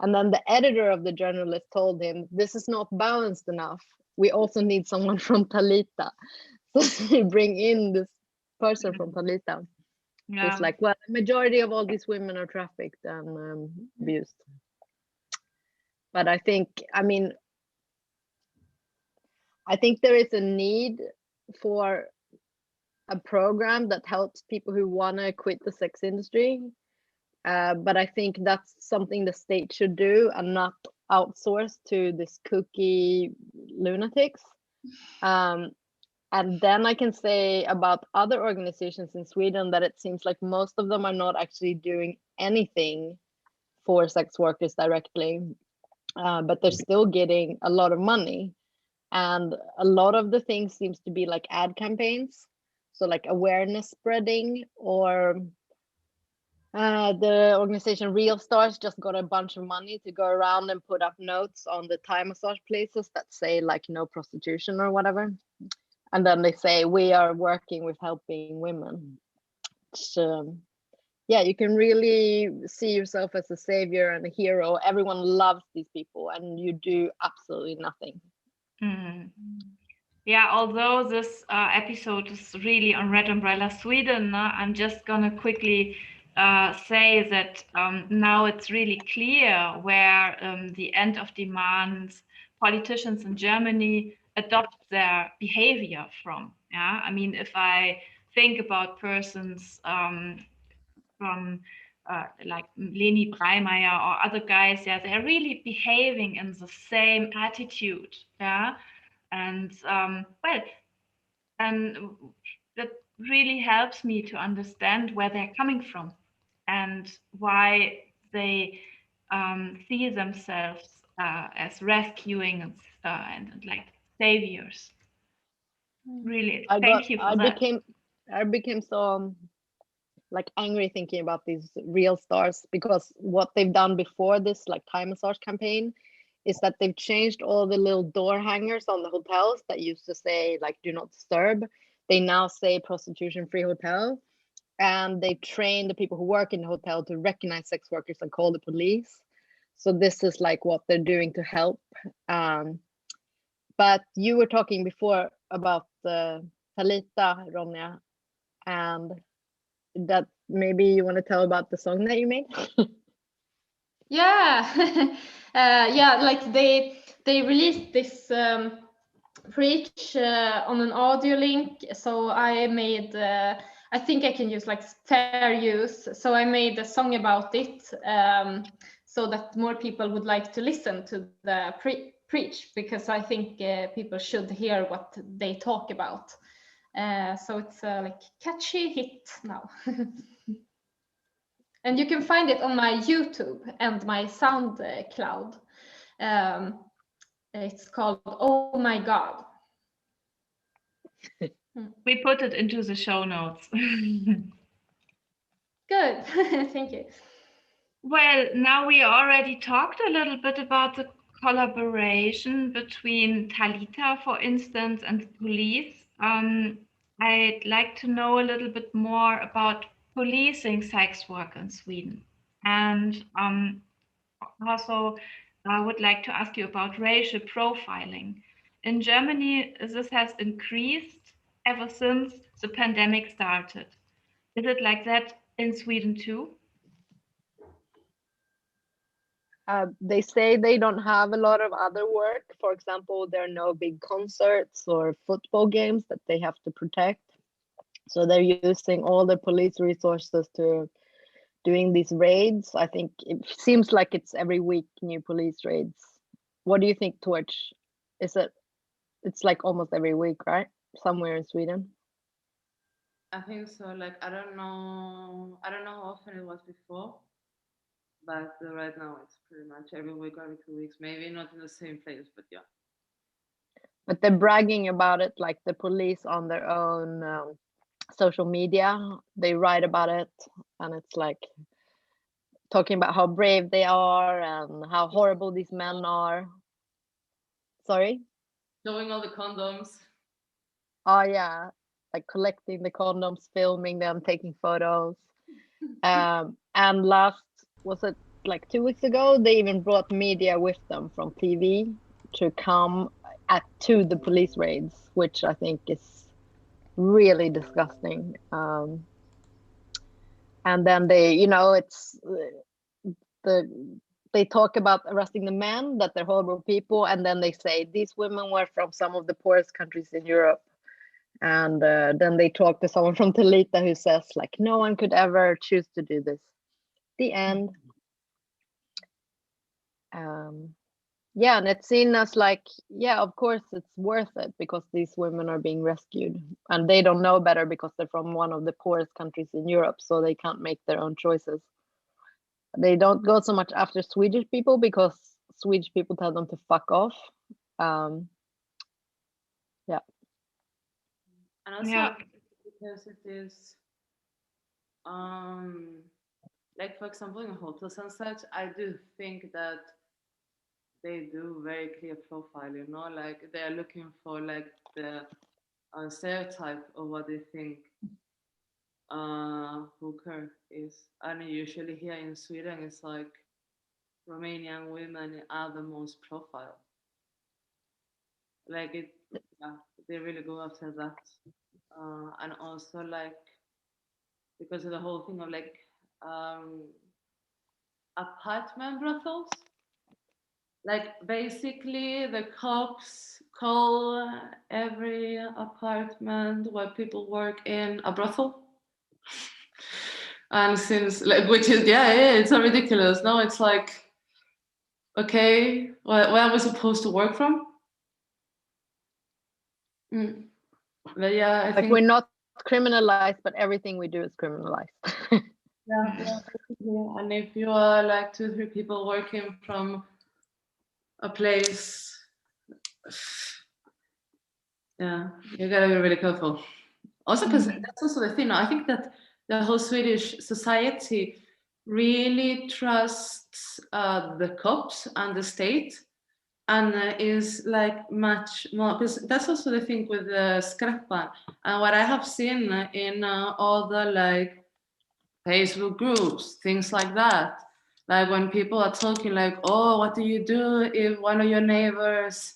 And then the editor of the journalist told him, this is not balanced enough. We also need someone from Talita. So they bring in this person from Talita. Yeah. It's like, well, the majority of all these women are trafficked and abused. But I think there is a need for a program that helps people who want to quit the sex industry. But I think that's something the state should do and not outsource to this kooky lunatics. And then I can say about other organizations in Sweden that it seems like most of them are not actually doing anything for sex workers directly, but they're still getting a lot of money. And a lot of the things seems to be like ad campaigns, so like awareness spreading, or the organization Real Stars just got a bunch of money to go around and put up notes on the Thai massage places that say like no prostitution or whatever. And then they say, we are working with helping women. So, yeah, you can really see yourself as a savior and a hero. Everyone loves these people and you do absolutely nothing. Yeah, although this episode is really on Red Umbrella Sweden, I'm just gonna quickly say that now it's really clear where the end of demands politicians in Germany adopt their behavior from. Yeah, I mean, if I think about persons from like Leni Breimeyer or other guys, yeah, they're really behaving in the same attitude. Yeah, and well, and that really helps me to understand where they're coming from and why they see themselves as rescuing and like saviors. Really, thank you for that. I became so like angry thinking about these Real Stars, because what they've done before this like Thai massage campaign is that they've changed all the little door hangers on the hotels that used to say like do not disturb. They now say prostitution free hotel, and they train the people who work in the hotel to recognize sex workers and call the police. So this is like what they're doing to help. But you were talking before about Talita, Ronja, and that maybe you want to tell about the song that you made. Yeah. Yeah, like they released this preach on an audio link, so I made I think I can use like fair use, so I made a song about it, so that more people would like to listen to the preach, because I think people should hear what they talk about. So it's like catchy hit now. And you can find it on my YouTube and my SoundCloud. It's called Oh My God. We put it into the show notes. Good, thank you. Well, now we already talked a little bit about the collaboration between Talita, for instance, and the police. I'd like to know a little bit more about policing sex work in Sweden. And also, I would like to ask you about racial profiling. In Germany, this has increased ever since the pandemic started. Is it like that in Sweden too? They say they don't have a lot of other work. For example, there are no big concerts or football games that they have to protect. So they're using all the police resources to doing these raids. I think it seems like it's every week new police raids. What do you think, Torch? It's like almost every week, right? Somewhere in Sweden. I think so. Like I don't know how often it was before, but right now it's pretty much every week, every 2 weeks. Maybe not in the same place, but yeah. But they're bragging about it, like the police on their own social media. They write about it, and it's like talking about how brave they are and how horrible these men are. Sorry? Showing all the condoms. Oh yeah, like collecting the condoms, filming them, taking photos. And last, was it like 2 weeks ago, they even brought media with them from TV to come to the police raids, which I think is really disgusting. And then they, it's they talk about arresting the men, that they're horrible people, and then they say these women were from some of the poorest countries in Europe. And then they talk to someone from Talita who says like, no one could ever choose to do this. The end. Yeah, and it's seen as like, yeah, of course it's worth it because these women are being rescued and they don't know better because they're from one of the poorest countries in Europe, so they can't make their own choices. They don't go so much after Swedish people because Swedish people tell them to fuck off. Yeah. And also Yeah. because it is like, for example, in hotels and such, I do think that they do very clear profile, like they're looking for like the stereotype of what they think hooker is. And usually here in Sweden, it's like Romanian women are the most profile. Like yeah, they really go after that. And also like, because of the whole thing of like apartment brothels. Like basically the cops call every apartment where people work in a brothel. And since like, which is yeah, it's so ridiculous. No, it's like, okay, where are we supposed to work from? But yeah, I like think we're not criminalized, but everything we do is criminalized. yeah, and if you are like 2-3 people working from a place, yeah, you gotta be really careful. Also, because that's also the thing. I think that the whole Swedish society really trusts the cops and the state, and is like much more, because that's also the thing with the Skrappan. And what I have seen in all the like Facebook groups, things like that, like when people are talking like, oh, what do you do if one of your neighbors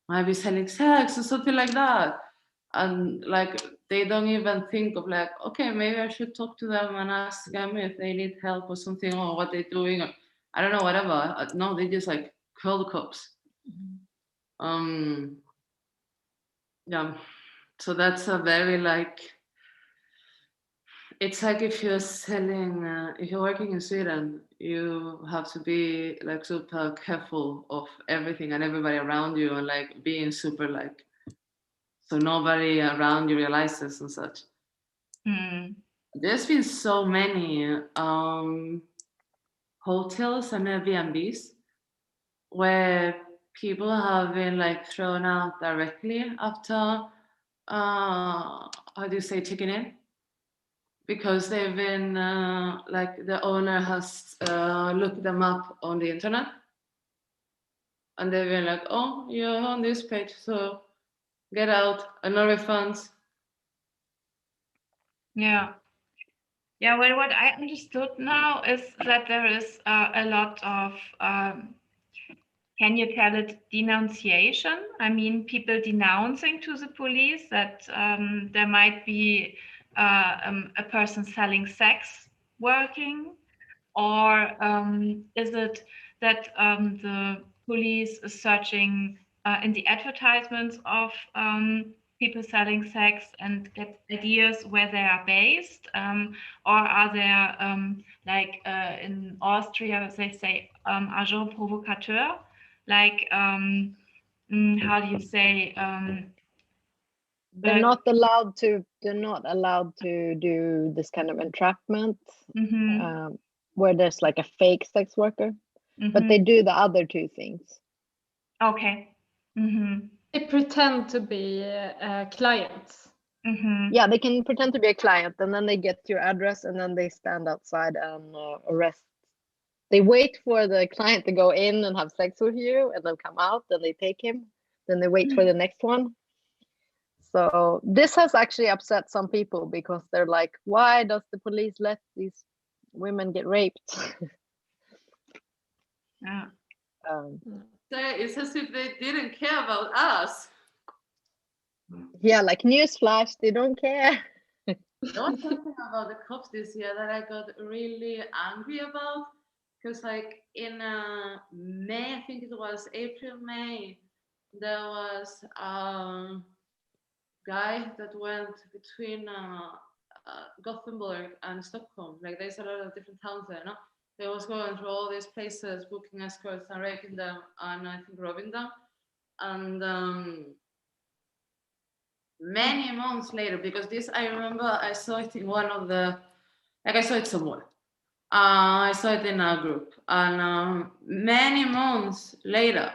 might be selling sex or something like that? And like they don't even think of like, okay, maybe I should talk to them and ask them if they need help or something, or what they're doing, or I don't know, whatever. No, they just like call the cops. Yeah, so that's a very like, it's like if you're selling, if you're working in Sweden, you have to be like super careful of everything and everybody around you, and like being super like, so nobody around you realizes and such. There's been so many hotels and Airbnbs where people have been like thrown out directly after, how do you say, checking in? Because they've been like the owner has looked them up on the internet, and they've been like, oh, you're on this page, so get out, and no refunds. Yeah. Yeah, well, what I understood now is that there is a lot of, can you tell it, denunciation? I mean, people denouncing to the police that there might be a person selling sex working, or is it that the police is searching in the advertisements of people selling sex and get ideas where they are based, or are there like in Austria they say agent provocateur, like how do you say, They're not allowed to do this kind of entrapment, where there's like a fake sex worker, but they do the other two things. Okay. They pretend to be clients. Yeah, they can pretend to be a client, and then they get your address, and then they stand outside and arrest. They wait for the client to go in and have sex with you, and then come out, and they take him. Then they wait for the next one. So this has actually upset some people because they're like, why does the police let these women get raped? Yeah. It's as if they didn't care about us. Yeah, like newsflash, they don't care. There was something about the cops this year that I got really angry about, because like in May, I think it was April, May, there was a guy that went between Gothenburg and Stockholm. Like there's a lot of different towns there, no? They was going through all these places, booking escorts and raping them, and I think robbing them. And many months later, because this I remember I saw it in one of the, like I saw it somewhere. I saw it in a group, and many months later,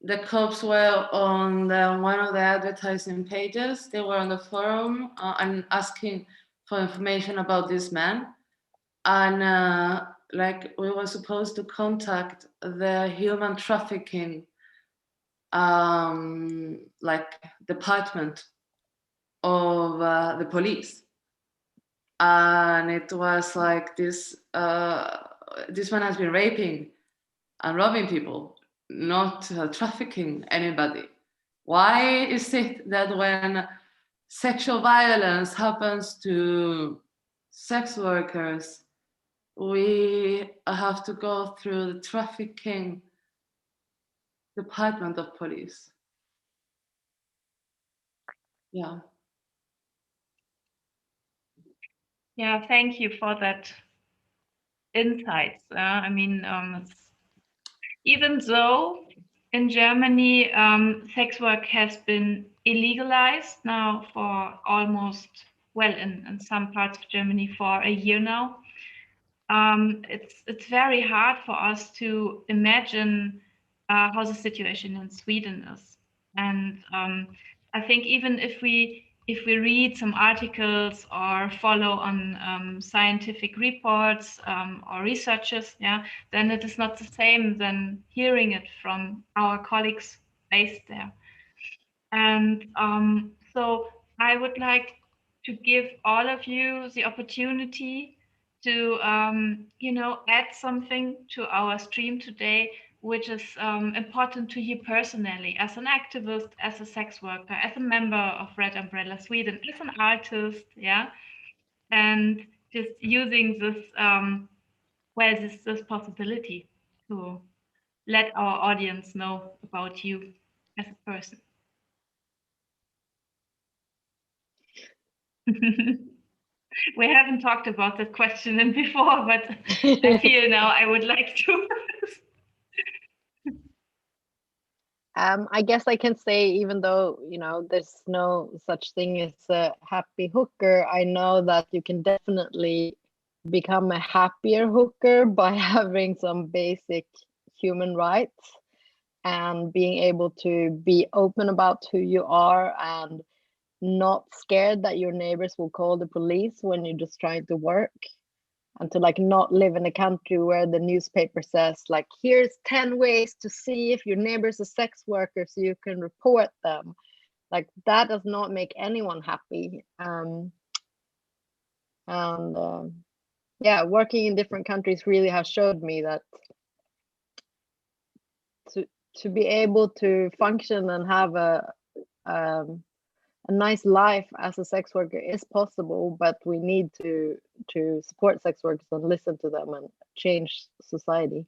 the cops were on one of the advertising pages. They were on the forum and asking for information about this man, and like we were supposed to contact the human trafficking like department of the police, and it was like this man has been raping and robbing people, not trafficking anybody. Why is it that when sexual violence happens to sex workers, we have to go through the trafficking department of police? Yeah. Yeah, thank you for that insights. I mean, even though in Germany sex work has been illegalized now for almost, well, in some parts of Germany for a year now, it's very hard for us to imagine how the situation in Sweden is. And I think even if we read some articles or follow on scientific reports or researches, yeah, then it is not the same than hearing it from our colleagues based there. And so I would like to give all of you the opportunity to, add something to our stream today, which is important to you personally, as an activist, as a sex worker, as a member of Red Umbrella Sweden, as an artist, yeah, and just using this, this possibility to let our audience know about you as a person. We haven't talked about that question before, but I feel now I would like to. I guess I can say, even though, there's no such thing as a happy hooker, I know that you can definitely become a happier hooker by having some basic human rights and being able to be open about who you are and not scared that your neighbors will call the police when you're just trying to work, and to like not live in a country where the newspaper says like, here's 10 ways to see if your neighbor's a sex worker so you can report them. Like that does not make anyone happy. Yeah, working in different countries really has showed me that to be able to function and have a nice life as a sex worker is possible, but we need to support sex workers and listen to them and change society.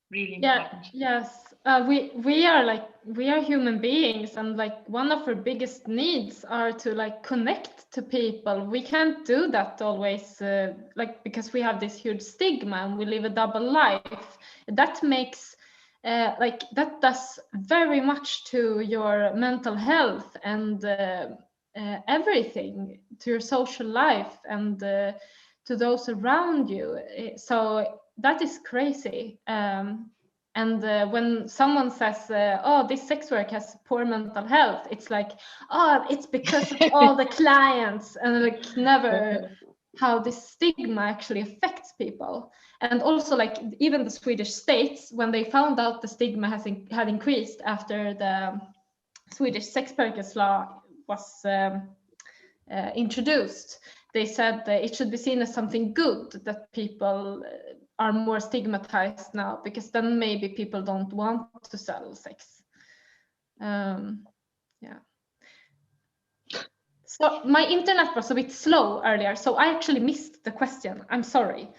Really important. Yes, we are human beings, and like one of our biggest needs are to like connect to people. We can't do that always, like because we have this huge stigma and we live a double life. That makes like that does very much to your mental health and everything, to your social life and to those around you. So that is crazy. And when someone says, oh, this sex work has poor mental health, it's like, oh, it's because of all the clients, and like never how this stigma actually affects people. And also like even the Swedish states, when they found out the stigma had increased after the Swedish sex workers law was introduced, they said that it should be seen as something good that people are more stigmatized now, because then maybe people don't want to sell sex. Yeah. So my internet was a bit slow earlier, so I actually missed the question. I'm sorry.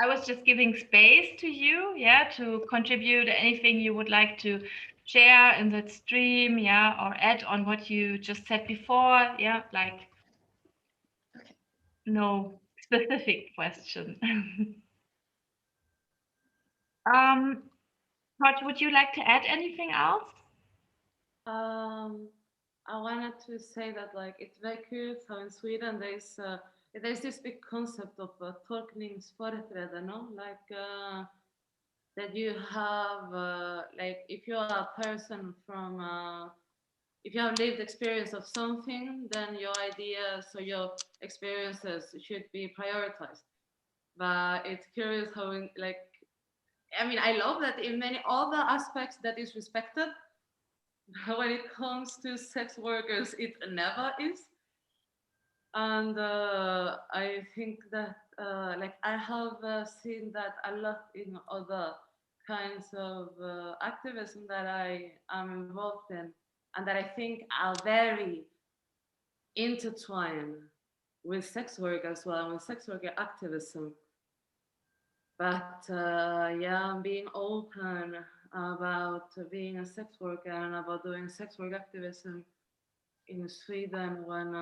I was just giving space to you, to contribute anything you would like to share in that stream, or add on what you just said before, like Okay. no specific question. Rod, would you like to add anything else? I wanted to say that like it's very curious how in Sweden there's this big concept of tolkningsföreträde, no? Like that you have like if you are a person from if you have lived experience of something, then your ideas or your experiences should be prioritized. But it's curious how I mean, I love that in many other aspects that is respected. When it comes to sex workers, it never is. And I think that like I have seen that a lot in other kinds of activism that I am involved in, and that I think are very intertwined with sex work as well, with sex worker activism. But being open about being a sex worker and about doing sex work activism in Sweden when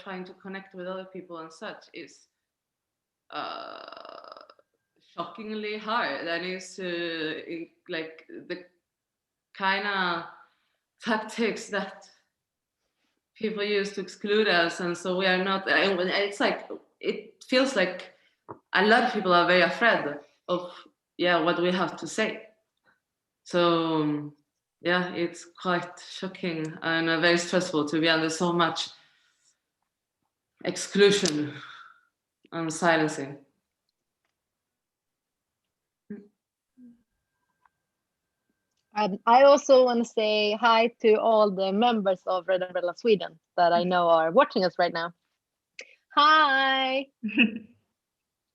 trying to connect with other people and such is shockingly hard, and it's like the kind of tactics that people use to exclude us, and so we are not. It's like it feels like a lot of people are very afraid of what we have to say. So it's quite shocking and very stressful to be under so much exclusion and silencing. I also want to say hi to all the members of Red Umbrella Sweden that I know are watching us right now. Hi!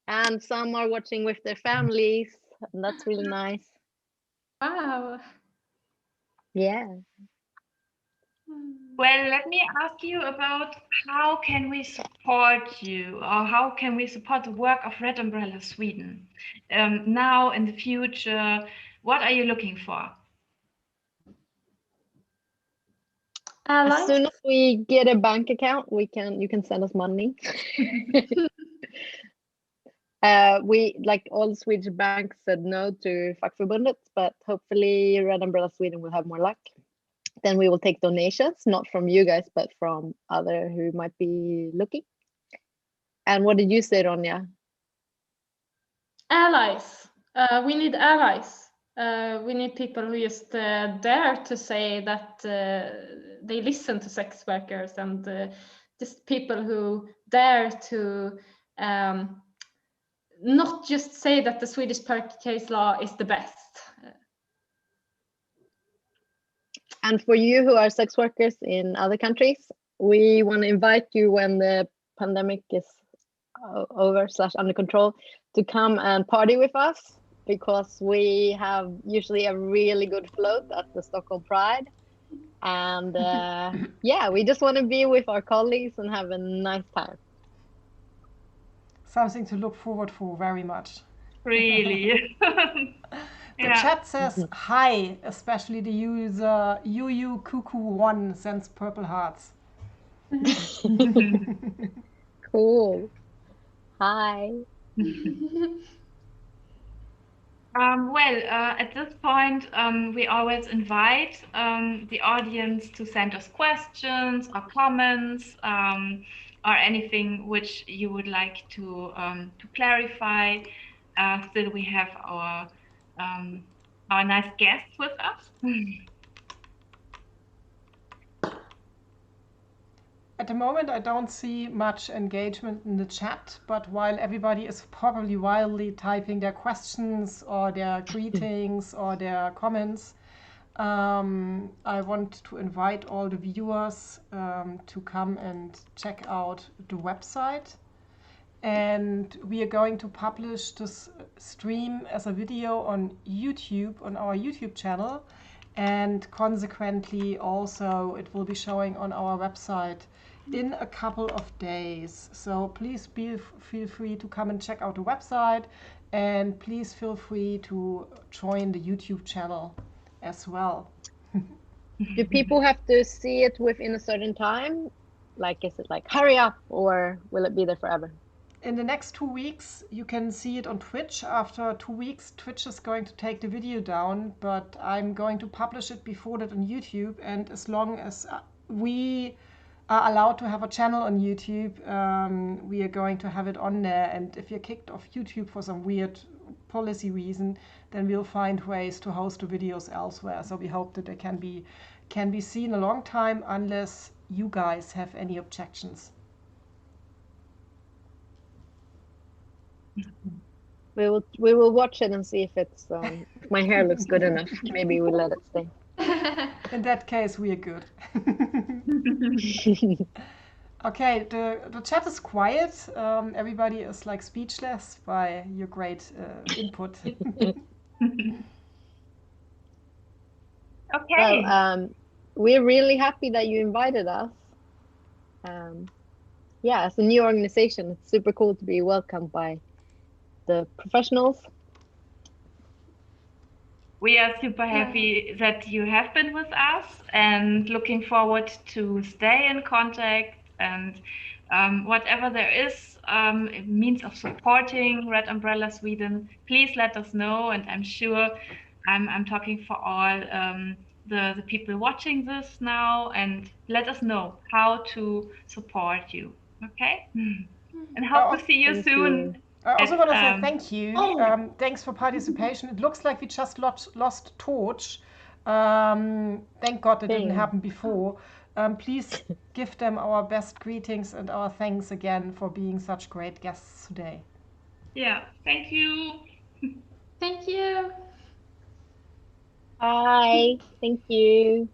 And some are watching with their families, and that's really nice. Wow. Yeah. Well, let me ask you about how can we support you, or how can we support the work of Red Umbrella Sweden now in the future? What are you looking for? As soon as we get a bank account, you can send us money. We, like all Swedish banks, said no to Fackförbundet, but hopefully Red Umbrella Sweden will have more luck. Then we will take donations, not from you guys, but from other who might be looking. And what did you say, Ronja? Allies. We need allies. We need people who just dare to say that they listen to sex workers, and just people who dare to not just say that the Swedish case law is the best. And for you who are sex workers in other countries, we want to invite you when the pandemic is over/under control to come and party with us, because we have usually a really good float at the Stockholm Pride. And we just want to be with our colleagues and have a nice time. Something to look forward for very much. Really? The chat says hi, especially the user UuCuckoo1 sends purple hearts. Cool. Hi. At this point, we always invite the audience to send us questions or comments or anything which you would like to clarify. Still, we have our nice guests with us. At the moment, I don't see much engagement in the chat, but while everybody is probably wildly typing their questions or their greetings or their comments, I want to invite all the viewers to come and check out the website. And we are going to publish this stream as a video on YouTube, on our YouTube channel. And consequently, also, it will be showing on our website in a couple of days. So please feel free to come and check out the website. And please feel free to join the YouTube channel as well. Do people have to see it within a certain time? Like, is it like, hurry up, or will it be there forever? In the next 2 weeks, you can see it on Twitch. After 2 weeks, Twitch is going to take the video down, but I'm going to publish it before that on YouTube. And as long as we are allowed to have a channel on YouTube, we are going to have it on there. And if you're kicked off YouTube for some weird policy reason, then we'll find ways to host the videos elsewhere. So we hope that they can be seen a long time, unless you guys have any objections. We will watch it and see if it's if my hair looks good enough. Maybe we'll let it stay. In that case, we are good. Okay, the chat is quiet. Everybody is like speechless by your great input. Okay. Well, we're really happy that you invited us. Yeah, as a new organization, it's super cool to be welcomed by the professionals. We are super happy that you have been with us and looking forward to stay in contact, and whatever there is means of supporting Red Umbrella Sweden, please let us know. And I'm sure I'm talking for all the people watching this now, and let us know how to support you. Okay? And hope to see you Thank soon. you. I also want to say thank you. Thanks for participation. It looks like we just lost Torch. Thank God it didn't happen before. Please give them our best greetings and our thanks again for being such great guests today. Yeah, thank you. Thank you. Bye. Thank you.